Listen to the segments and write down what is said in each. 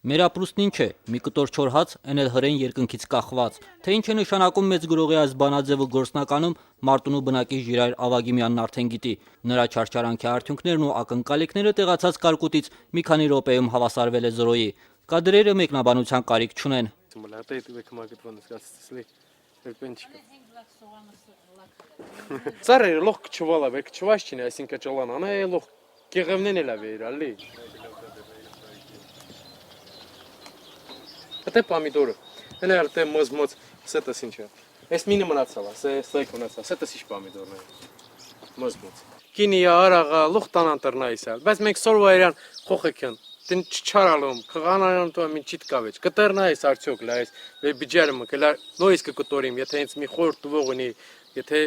Մեր ապրուստն ինչ է, մի կտոր չոր հաց, այն էլ հրեն երկնքից կախված, թե ինչ է նշանակում մեծ գրողի այս բանաձևը գործնականում, Մարտունու բնակիչ Ժիրայր Ավագիմյանն արդեն գիտի, նրա չարչարանքի արդյունքներն ու ակնկալիքները տեղացած կարկուտից մի քանի րոպեում հավասարվել է զրոյի, կադրերը մեկնաբանության կարիք չունեն։ Ծառերը լող կչվալա, վեր կչվաշ չինը, այսինքն ճոլան անա է լող կեղևնեն էլա վեր, ալի։ Ատե պամիդորը, հենա արտե մոզ, սետս ինչ է, ես մինը մնացալա, սեկ մնացալա, սետս ինչ պամիդորն է, մոզ։ Կինի արաղա, լող տանան տրնա իսալ, բայց մենք սորվա երան խոխեք են, դեն չարալում, կղանարան տուա մին չիտ կավեջ, կտերնա ես արդյոք լա ես, վեր բիջարը մկելա, նոյիս կկտորիմ, եթե ինձ մի խորտ տվող ունի, եթե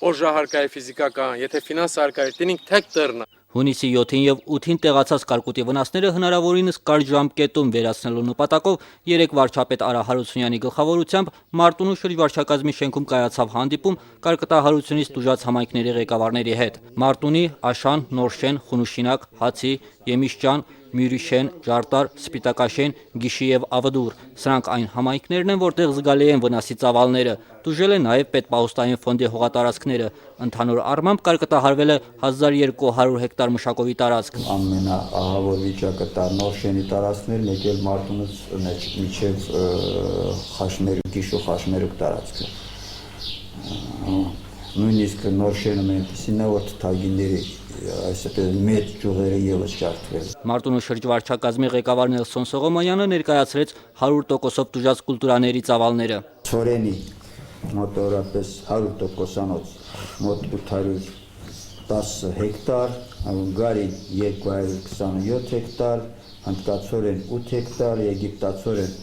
օժահարկա է ֆիզիկական, եթե ֆինանս հարկա է, դեն ինք թեք տրնա։ Հունիսի 7-ին և 8-ին տեղացած կարկուտի վնասները հնարավորինս կարճ ժամկետում վերացնելու նպատակով 3 վարչապետ Արա Հարությունյանի գլխավորությամբ Մարտունու շրջվարչակազմի շենքում կայացավ հանդիպում կարկտահարությունից տուժած համայնքների ղեկավարների հետ։ Մարտունի, Աշան, Նորշեն, Խունուշինակ, Հացի, Եմիշճան, Մյուրիշեն, Ջարտար, Սպիտակաշեն, Գիշի և Ավդուր։ Սրանք այն համայնքներն են, որտեղ զգալի են վնասի ծավալները։ Տուժել է նաև պետպահոստային ֆոնդի հողատարածքները։ Ընդհանուր առմամբ կարկտահարվել է 1200 հեկտար մշակովի տարածք։ Ամենաահավոր վիճակը տա Նորշենի տարածքներ, մեկ էլ Մարտունուց միջև Գիշու Խաշմերուկ տարածքը։ Նույնիսկ Նորշենում այնպիսին է, որ թագիների այսպես մեծ ճյուղերը ևս ջարդվել։ Մարտունու շրջվարչակազմի ղեկավար Նելսոն Սողոմոնյանը ներկայացրեց 100%-ով տուժած կուլտուրաների ծավալները։ Ցորենի մոտավորապես 100%-անոց մոտ 810 հեկտար, Գարի 227 հեկտար, Հնդկացորեն 8 հեկտար, Եգիպտացորեն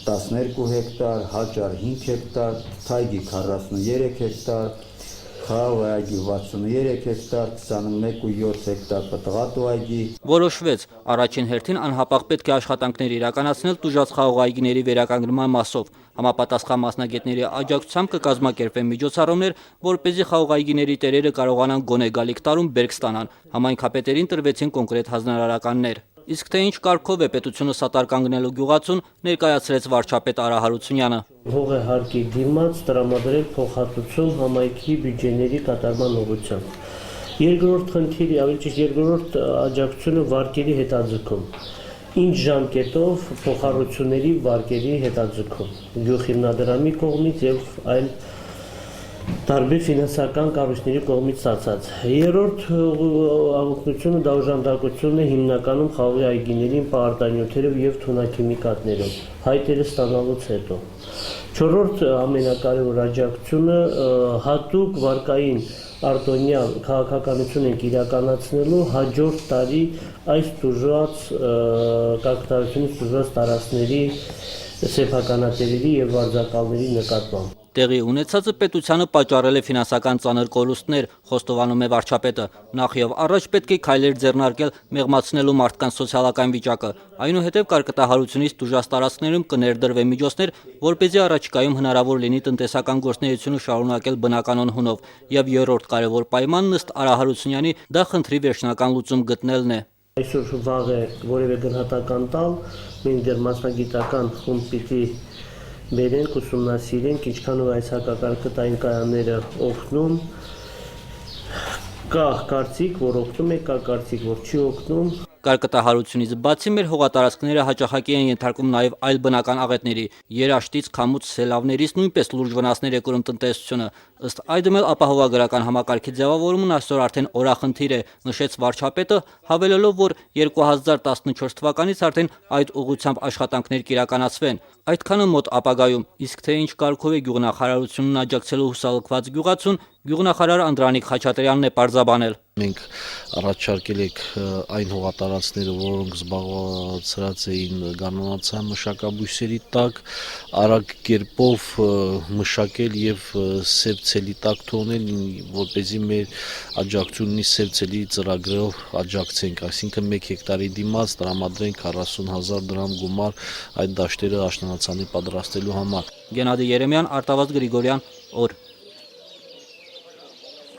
12 հեկտար, Հաճար 5 հեկտար, Թայգի 43 հեկտար, Խաղայգի 63 հեկտար, 21.7 հեկտար Պտղատու այգի։ Որոշվեց, առաջին հերթին անհապաղ պետք է աշխատանքներ իրականացնել տուժած խաղողայգիների վերականգնման մասով։ Համապատասխան մասնագետների աջակցությամբ կկազմակերպվեն միջոցառումներ, որպեսզի խաղողայգիների տերերը կարողանան գոնե գալիք տարում բերք ստանան։ Համայնքապետերին տրվեցին կոնկրետ հանրահարականներ։ Իսկ թե ինչ կարգով է պետությունը սատար կանգնելու գյուղացուն, ներկայացրեց վարչապետ Արա Հարությունյանը։ Հողը հարկի դիմաց տրամադրել փոխհատուցում համայնքի բյուջեների կատարման ուղղությամբ։ Երկրորդ խնդիրը, ավելի ճիշտ երկրորդ աջակցությունը վարկերի հետաձգում։ Ինչ ժամկետով փոխհարուցումների վարկերի հետաձգում։ Գյուղ հիմնադրամի կողմից եւ այլ տարբեր ֆինանսական կառույցների կողմից ստացած։ Երրորդ աղոթությունը դա օժանդակությունն է հիմնականում խաղողի այգիներին պարտանյութերով եւ թունաքիմիկատներով, հայտերը ստանալուց հետո։ Չորրորդ ամենակարևոր աջակցությունը հատուկ վարկային արտոնյալ քաղաքականություն ենք իրականացնելու հաջորդ տարի այս տուժած կարկտահարությունից տուժած տարածքների սեփականատերերի եւ վարձակալների նկատմամբ։ Տեղի ունեցածը պետությանը պատճառել է ֆինանսական ծանր կորուստներ, խոստովանում է վարչապետը։ Նախ եւ առաջ պետք է քայլեր ձեռնարկել մեղմացնելու մարդկանց սոցիալական վիճակը։ Այնուհետև կարկտահարությունից տուժած տարածքներում կներդրվեն միջոցներ, որպեսզի առաջիկայում հնարավոր լինի տնտեսական գործունեությունը շարունակել բնականon հունով։ Եվ երրորդ կարևոր պայմանն ըստ Արա Հարությունյանի դա խնդրի վերջնական լուծում գտնելն է։ Այսօր վաղ է որևէ գնահատական տալ, մենք դեռ մասնագիտական խումբ պիտի բերենք, ուսումնասիրենք, ինչքանով այս հակակարկտային կայանները օգնում, կա կարծիք, որ օգնում է, կա կարծիք, որ չի օգնում։ Կարկտահարությունից բացի մեր հողատարածքները հաճախակի են ենթարկում նաև այլ բնական աղետների, երաշտից, քամուց, սելավներից նույնպես լուրջ վնասներ է կրում տնտեսությունը։ Ըստ այդմ էլ ապահովագրական համակարգի ձևավորումն այսօր արդեն օրախնդիր է, նշեց վարչապետը, հավելելով, որ 2014 թվականից արդեն այդ ուղղությամբ աշխատանքներ կիրականացվեն, այդքանը մոտ ապագայում, իսկ թե ինչ կարգով է գյուղնախարարությունն աջակցելու հուսալքված գյուղացուն, գյուղնախարար Անդրանիկ Խաչատրյանն է պարզաբանել։ Մենք առաջարկել ենք այն հողատարածքները, որոնք զբաղվածրած էին գանոնացան մշակաբույսերի տակ, արագ կերպով մշակել եւ սև ցելի տակ թողնել, որպեսզի մեր աջակցությունի սև ցելի ծրագրով աջակցենք, այսինքն 1 հեկտարի դիմաց տրամադրենք 40,000 դրամ գումար այդ դաշտերը աշնանացանի պատրաստելու համար։ Գենադի Երեմյան, Արտավազդ Գրիգորյան, օր